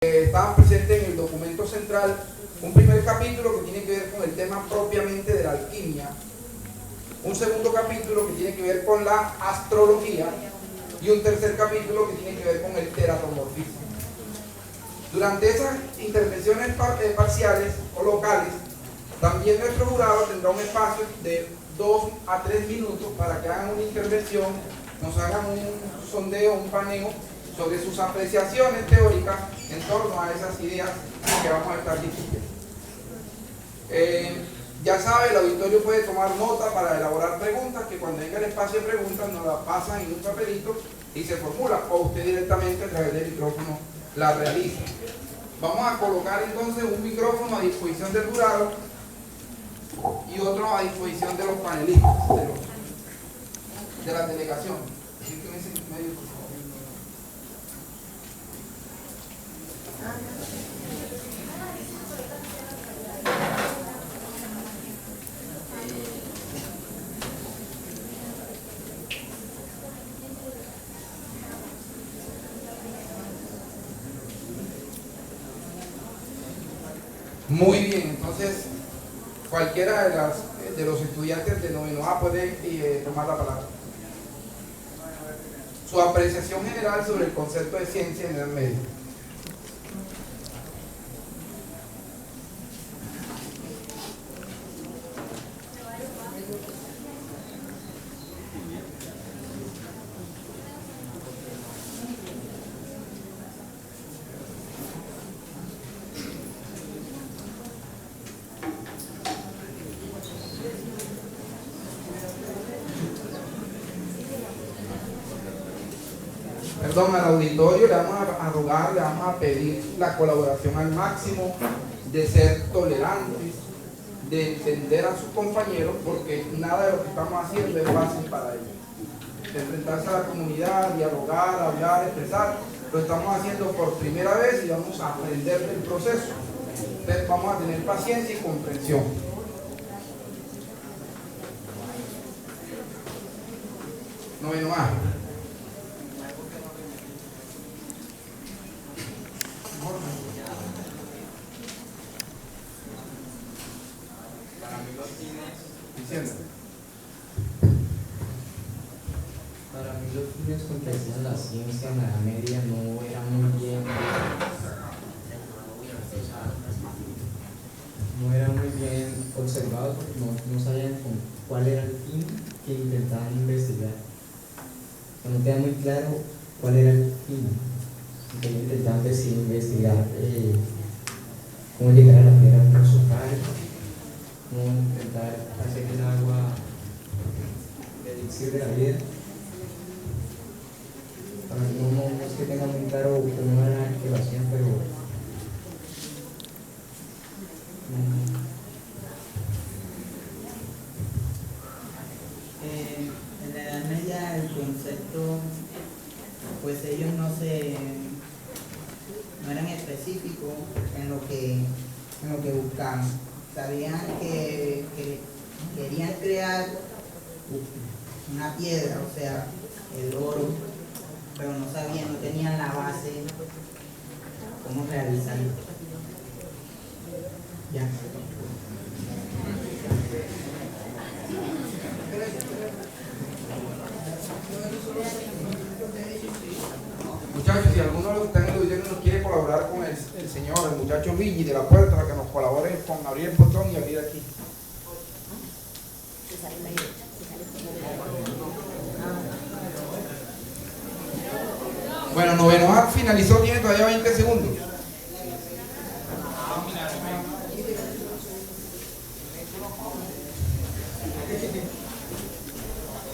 Estaban presentes en el documento central un primer capítulo que tiene que ver con el tema propiamente de la alquimia, un segundo capítulo que tiene que ver con la astrología y un tercer capítulo que tiene que ver con el teratomorfismo. Durante esas intervenciones parciales o locales, también nuestro jurado tendrá un espacio de 2 a 3 minutos para que hagan una intervención, nos hagan un sondeo, un paneo sobre sus apreciaciones teóricas en torno a esas ideas que vamos a estar discutiendo. Ya sabe, el auditorio puede tomar nota para elaborar preguntas, que cuando venga el espacio de preguntas nos las pasan en un papelito y se formula, o usted directamente a través del micrófono la realiza. Vamos a colocar entonces un micrófono a disposición del jurado y otro a disposición de los panelistas, de la delegación. Así que en ese medio, por favor. Muy bien, entonces cualquiera de los estudiantes de noveno A puede tomar la palabra. Su apreciación general sobre el concepto de ciencia en el medio. Perdón, al auditorio le vamos a rogar, le vamos a pedir la colaboración al máximo, de ser tolerantes, de entender a sus compañeros, porque nada de lo que estamos haciendo es fácil para ellos. De enfrentarse a la comunidad, dialogar, hablar, expresar, lo estamos haciendo por primera vez y vamos a aprender del proceso. Entonces vamos a tener paciencia y comprensión. Noveno A. Para mí los fines con que hacían la ciencia en la Edad Media no eran muy bien observados porque no sabían cuál era el fin que intentaban investigar. O sea, no queda muy claro cuál era el fin que intentaban investigar, cómo llegar a la piedra filosofal, cómo intentar hacer el agua el elixir de la vida. Para mí no es que tenga muy claro cómo era que lo hacían, pero en la Edad Media el concepto, pues ellos no eran específicos en lo que buscaban. Sabían que querían crear una piedra, o sea, el oro, pero no sabían, no tenían la base, cómo realizarlo. Ya. Muchachos, si alguno de los que están en el auditorio nos quiere colaborar con el señor, el muchacho Luigi de la puerta, para que nos colabore con abrir el portón y abrir aquí. Bueno, noveno A finalizó, tiene todavía 20 segundos.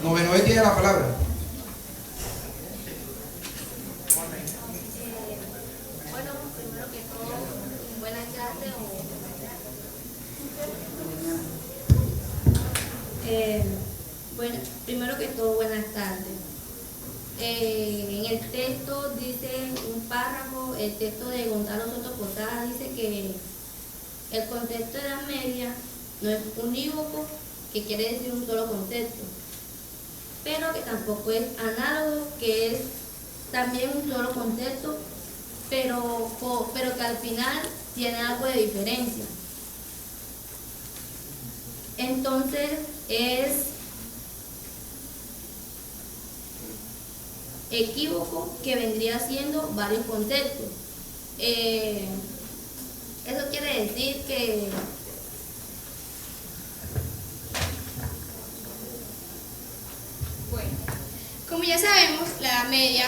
Noveno B tiene la palabra. Bueno, primero que todo, buenas tardes. Bueno, primero que todo, buenas tardes. En el texto dice un párrafo, el texto de Gonzalo Soto Posada dice que el concepto de la media no es unívoco, que quiere decir un solo concepto, pero que tampoco es análogo, que es también un solo concepto, pero que al final tiene algo de diferencia. Entonces es equívoco que vendría siendo varios conceptos. Eso quiere decir que bueno, como ya sabemos, la Edad Media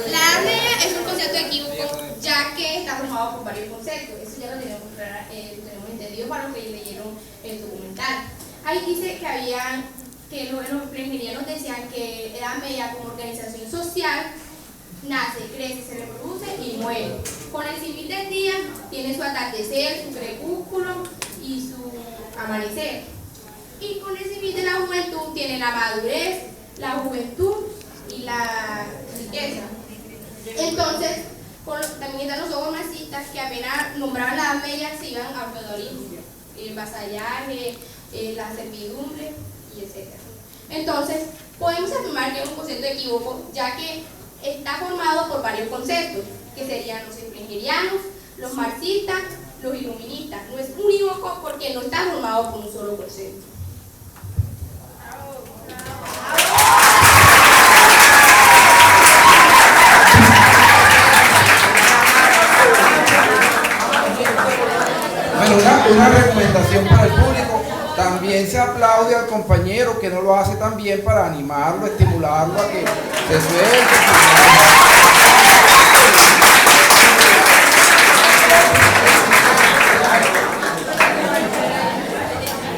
la Edad Media es un concepto equívoco, ya que está formado por varios conceptos. Eso ya lo tenemos entendido para los que leyeron el documental. Ahí dice que los hegelianos decían que Edad Media como organización social nace, crece, se reproduce y muere. Con el civil del día tiene su atardecer, su crepúsculo y su amanecer. Y con el civil de la juventud tiene la madurez, la juventud y la riqueza. Entonces, también están los ojos marxistas que apenas nombraban la Edad Media se iban al feudalismo, el vasallaje, la servidumbre y etc. Entonces, podemos afirmar que es un concepto equívoco, ya que está formado por varios conceptos, que serían los hegelianos, los marxistas, los iluministas. No es unívoco porque no está formado por un solo concepto. Bueno, una recomendación para el público. También se aplaude al compañero que no lo hace tan bien para animarlo, estimularlo a que se suelte.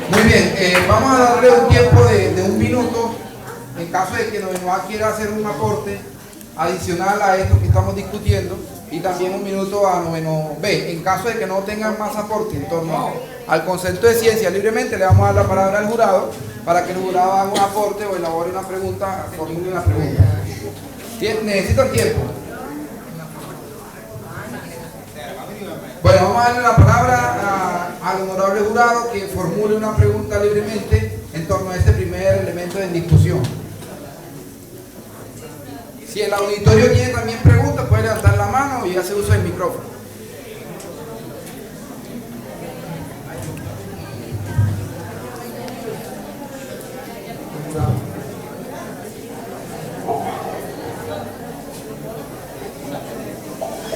Muy bien, vamos a darle un tiempo de 1 minuto en caso de que Novenoa quiera hacer un aporte adicional a esto que estamos discutiendo, y también 1 minuto a Noveno B. En caso de que no tengan más aporte en torno al concepto de ciencia libremente, le vamos a dar la palabra al jurado para que el jurado haga un aporte o elabore una pregunta, formule una pregunta. ¿Necesitan tiempo? Bueno, vamos a darle la palabra al honorable jurado que formule una pregunta libremente en torno a este primer elemento de discusión. Si el auditorio tiene también preguntas, puede levantar la mano y hace uso del micrófono.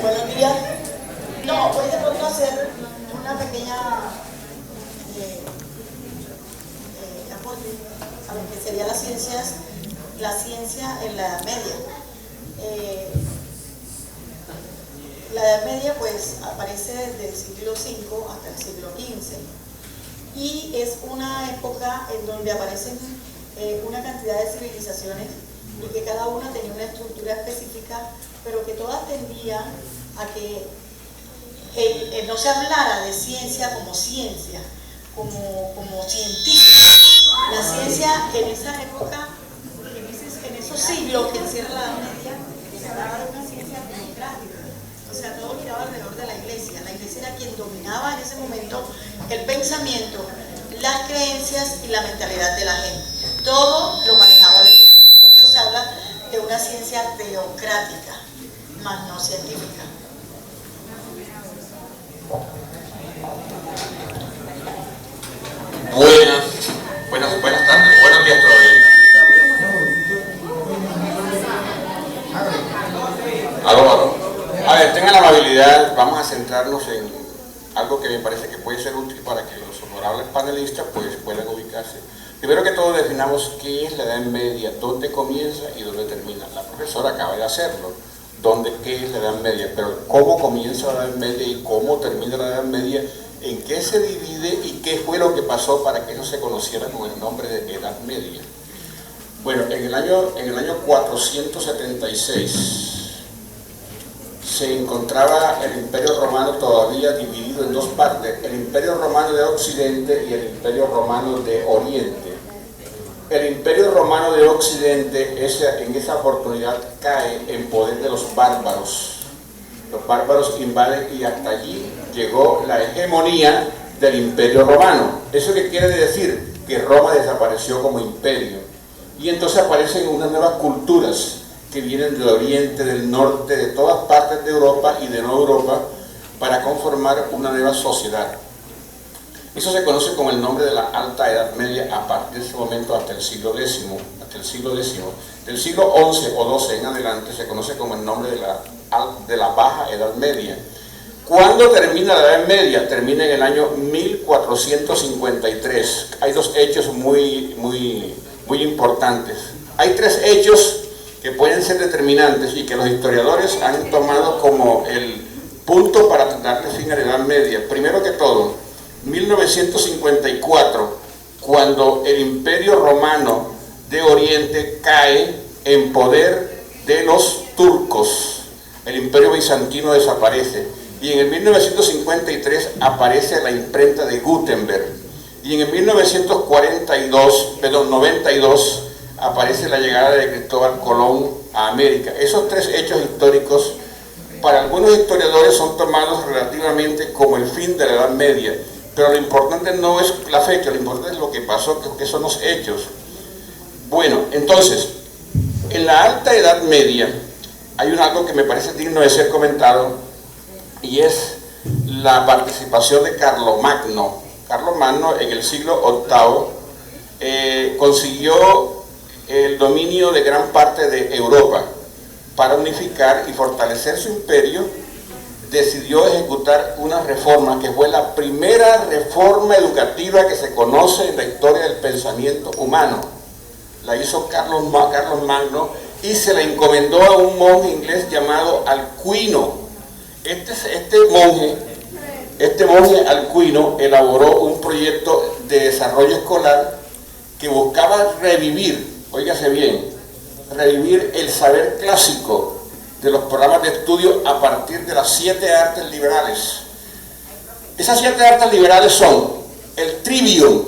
Buenos días. No, voy de pronto a hacer una pequeña aporte a lo que sería la ciencia en la Edad Media. La Edad Media pues aparece desde el siglo V hasta el siglo XV y es una época en donde aparecen una cantidad de civilizaciones y que cada una tenía una estructura específica, pero que todas tendían a que no se hablara de ciencia, como científica. La ciencia en esa época, en esos siglos que encierra la Edad Media, se hablaba de una ciencia democrática. O sea, todo giraba alrededor de la iglesia. La iglesia era quien dominaba en ese momento el pensamiento, las creencias y la mentalidad de la gente. Todo lo manejaba la iglesia. Por eso se habla de una ciencia teocrática, más no científica. Buenas tardes, buenos días todavía. Aló. A ver, tengan la amabilidad, vamos a centrarnos en algo que me parece que puede ser útil para que los honorables panelistas pues puedan ubicarse. Primero que todo definamos qué es la Edad Media, dónde comienza y dónde termina. La profesora acaba de hacerlo, qué es la Edad Media, pero cómo comienza la Edad Media y cómo termina la Edad Media, en qué se divide y qué fue lo que pasó para que eso se conociera con el nombre de Edad Media. Bueno, en el año 476 se encontraba el Imperio Romano todavía dividido en dos partes, el Imperio Romano de Occidente y el Imperio Romano de Oriente. El Imperio Romano de Occidente en esa oportunidad cae en poder de los bárbaros. Los bárbaros invaden y hasta allí llegó la hegemonía del Imperio Romano. ¿Eso qué quiere decir? Que Roma desapareció como imperio y entonces aparecen unas nuevas culturas que vienen del oriente, del norte, de todas partes de Europa y de no Europa, para conformar una nueva sociedad. Eso se conoce como el nombre de la Alta Edad Media a partir de ese momento hasta el siglo X. Del siglo XI o XII en adelante se conoce como el nombre de la Baja Edad Media. ¿Cuándo termina la Edad Media? Termina en el año 1453. Hay dos hechos muy importantes. Hay tres hechos que pueden ser determinantes y que los historiadores han tomado como el punto para darle fin a la Edad Media. Primero que todo, 1954, cuando el Imperio Romano de Oriente cae en poder de los turcos. El Imperio Bizantino desaparece. Y en el 1953 aparece la imprenta de Gutenberg. Y en el 92 aparece la llegada de Cristóbal Colón a América. Esos tres hechos históricos, para algunos historiadores, son tomados relativamente como el fin de la Edad Media. Pero lo importante no es la fecha, lo importante es lo que pasó, que son los hechos. Bueno, entonces, en la Alta Edad Media hay algo que me parece digno de ser comentado, y es la participación de Carlomagno. Carlomagno en el siglo VIII consiguió el dominio de gran parte de Europa. Para unificar y fortalecer su imperio, decidió ejecutar una reforma que fue la primera reforma educativa que se conoce en la historia del pensamiento humano. La hizo Carlomagno y se la encomendó a un monje inglés llamado Alcuino. Este monje Alcuino elaboró un proyecto de desarrollo escolar que buscaba revivir, óigase bien, revivir el saber clásico de los programas de estudio a partir de las 7 artes liberales. Esas 7 artes liberales son el trivium,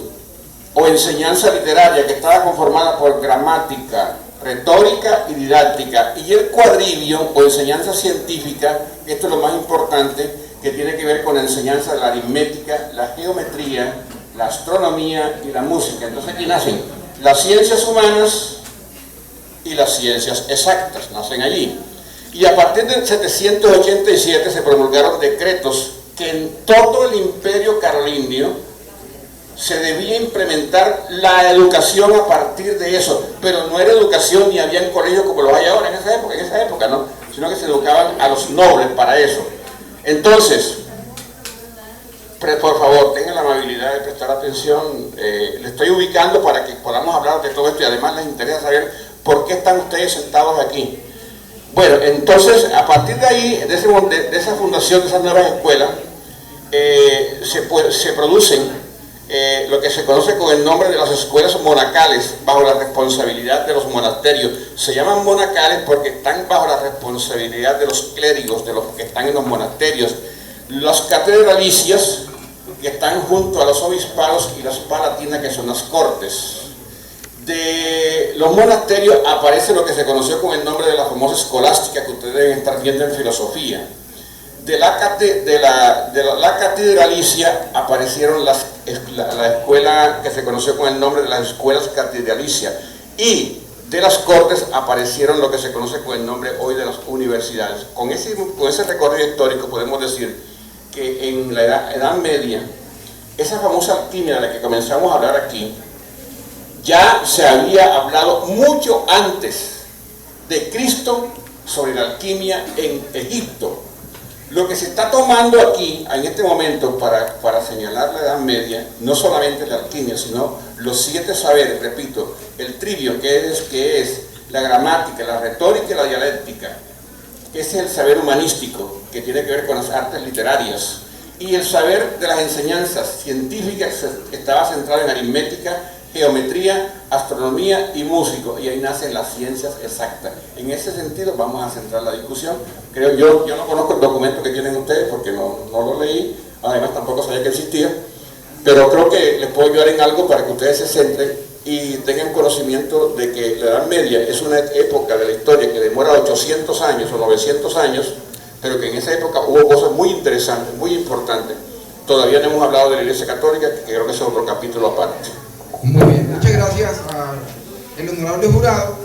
o enseñanza literaria, que estaba conformada por gramática, retórica y didáctica, y el quadrivium, o enseñanza científica, esto es lo más importante, que tiene que ver con la enseñanza de la aritmética, la geometría, la astronomía y la música. Entonces aquí nacen las ciencias humanas y las ciencias exactas, nacen allí. Y a partir del 787 se promulgaron decretos que en todo el imperio carolingio se debía implementar la educación a partir de eso, pero no era educación ni había colegios como los hay ahora en esa época, ¿no? Sino que se educaban a los nobles para eso. Entonces, por favor, tengan la amabilidad de prestar atención, le estoy ubicando para que podamos hablar de todo esto y además les interesa saber por qué están ustedes sentados aquí. Bueno, entonces, a partir de ahí, de esa fundación, de esas nuevas escuelas, se producen lo que se conoce con el nombre de las escuelas monacales, bajo la responsabilidad de los monasterios. Se llaman monacales porque están bajo la responsabilidad de los clérigos, de los que están en los monasterios. Las catedralicias, que están junto a los obispados, y las palatinas, que son las cortes. De los monasterios aparece lo que se conoció con el nombre de la famosa escolástica, que ustedes deben estar viendo en filosofía. De la catedralicia aparecieron la escuela que se conoció con el nombre de las escuelas catedralicias, y de las cortes aparecieron lo que se conoce con el nombre hoy de las universidades. Con ese recorrido histórico podemos decir que en la Edad Media, esa famosa alquimia de la que comenzamos a hablar aquí, ya se había hablado mucho antes de Cristo sobre la alquimia en Egipto. Lo que se está tomando aquí, en este momento, para señalar la Edad Media, no solamente la alquimia, sino los 7 saberes, repito, el trivium, que es la gramática, la retórica y la dialéctica. Ese es el saber humanístico, que tiene que ver con las artes literarias. Y el saber de las enseñanzas científicas estaba centrado en aritmética, geometría, astronomía y músico, y ahí nacen las ciencias exactas. En ese sentido vamos a centrar la discusión. Creo yo no conozco el documento que tienen ustedes porque no lo leí, además tampoco sabía que existía, pero creo que les puedo ayudar en algo para que ustedes se centren y tengan conocimiento de que la Edad Media es una época de la historia que demora 800 años o 900 años, pero que en esa época hubo cosas muy interesantes, muy importantes. Todavía no hemos hablado de la Iglesia Católica, que creo que es otro capítulo aparte. Muy bien, muchas gracias a el honorable jurado,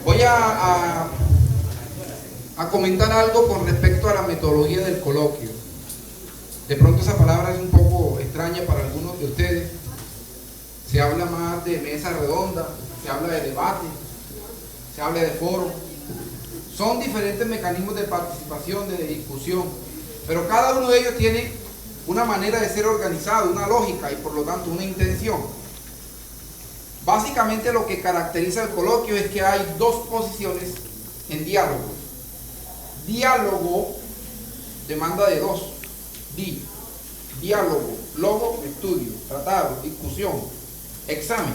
voy a comentar algo con respecto a la metodología del coloquio. De pronto esa palabra es un poco extraña para algunos de ustedes. Se habla más de mesa redonda, se habla de debate, se habla de foro. Son diferentes mecanismos de participación, de discusión, pero cada uno de ellos tiene una manera de ser organizado, una lógica y por lo tanto una intención. Básicamente lo que caracteriza el coloquio es que hay dos posiciones en diálogo. Diálogo demanda de dos. Diálogo, logo, estudio, tratado, discusión, examen.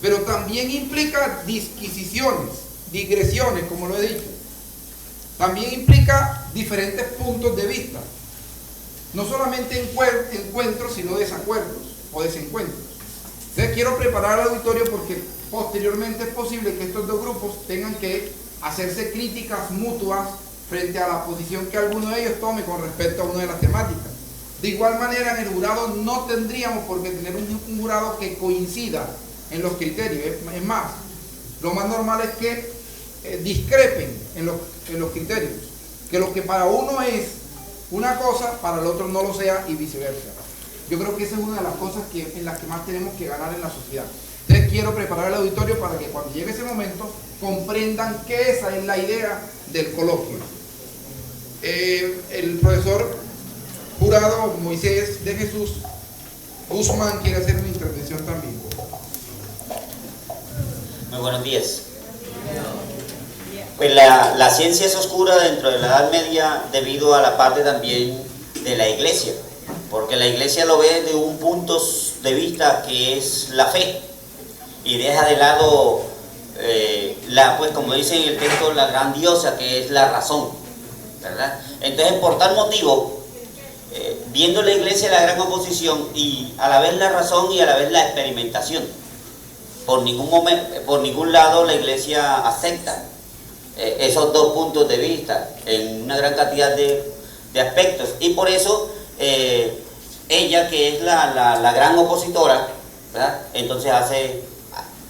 Pero también implica disquisiciones, digresiones, como lo he dicho. También implica diferentes puntos de vista. No solamente encuentros, sino desacuerdos o desencuentros. Entonces quiero preparar al auditorio porque posteriormente es posible que estos dos grupos tengan que hacerse críticas mutuas frente a la posición que alguno de ellos tome con respecto a una de las temáticas. De igual manera, en el jurado no tendríamos por qué tener un jurado que coincida en los criterios. Es más, lo más normal es que discrepen en los criterios. Que lo que para uno es una cosa, para el otro no lo sea y viceversa. Yo creo que esa es una de las cosas en las que más tenemos que ganar en la sociedad. Entonces quiero preparar el auditorio para que cuando llegue ese momento comprendan que esa es la idea del coloquio. El profesor jurado Moisés de Jesús Guzmán quiere hacer una intervención también. Muy buenos días. Pues la ciencia es oscura dentro de la Edad Media debido a la parte también de la Iglesia, porque la Iglesia lo ve de un punto de vista que es la fe y deja de lado pues como dice en el texto, la gran diosa que es la razón, ¿verdad? Entonces por tal motivo, viendo la Iglesia la gran oposición y a la vez la razón y a la vez la experimentación, por ningún lado la Iglesia acepta esos dos puntos de vista en una gran cantidad de aspectos, y por eso ella, que es la gran opositora, ¿verdad? Entonces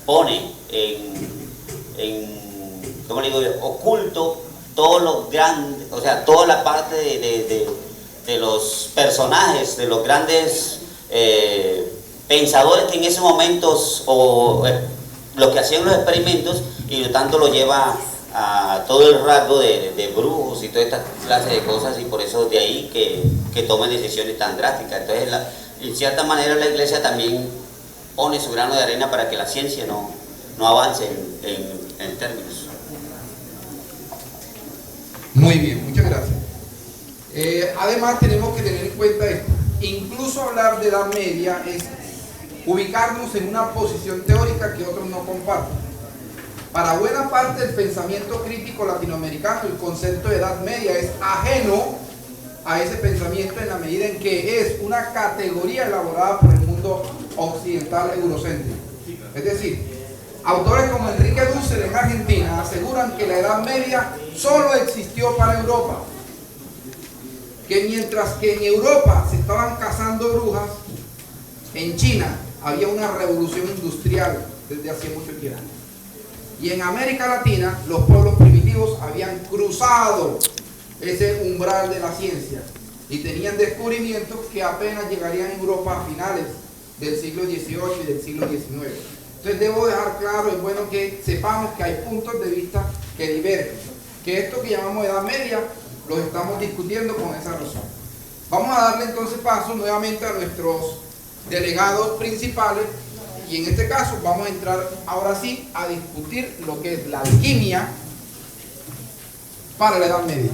pone ¿cómo le digo yo? Oculto todos los grandes, o sea, toda la parte de los personajes, de los grandes pensadores que en esos momentos, o los que hacían los experimentos, y de tanto lo lleva a todo el rasgo de brujos y toda esta clase de cosas, y por eso de ahí que tomen decisiones tan drásticas. Entonces, en cierta manera la Iglesia también pone su grano de arena para que la ciencia no avance en términos. Muy bien, muchas gracias. Además tenemos que tener en cuenta esto. Incluso hablar de Edad Media es ubicarnos en una posición teórica que otros no comparten. Para buena parte del pensamiento crítico latinoamericano, el concepto de Edad Media es ajeno a ese pensamiento en la medida en que es una categoría elaborada por el mundo occidental eurocéntrico. Es decir, autores como Enrique Dussel en Argentina aseguran que la Edad Media solo existió para Europa, que mientras que en Europa se estaban cazando brujas, en China había una revolución industrial desde hace mucho tiempo. Y en América Latina los pueblos primitivos habían cruzado ese umbral de la ciencia y tenían descubrimientos que apenas llegarían a Europa a finales del siglo XVIII y del siglo XIX. Entonces debo dejar claro, es bueno que sepamos que hay puntos de vista que divergen, que esto que llamamos Edad Media los estamos discutiendo con esa razón. Vamos a darle entonces paso nuevamente a nuestros delegados principales, y en este caso vamos a entrar ahora sí a discutir lo que es la alquimia para la Edad Media.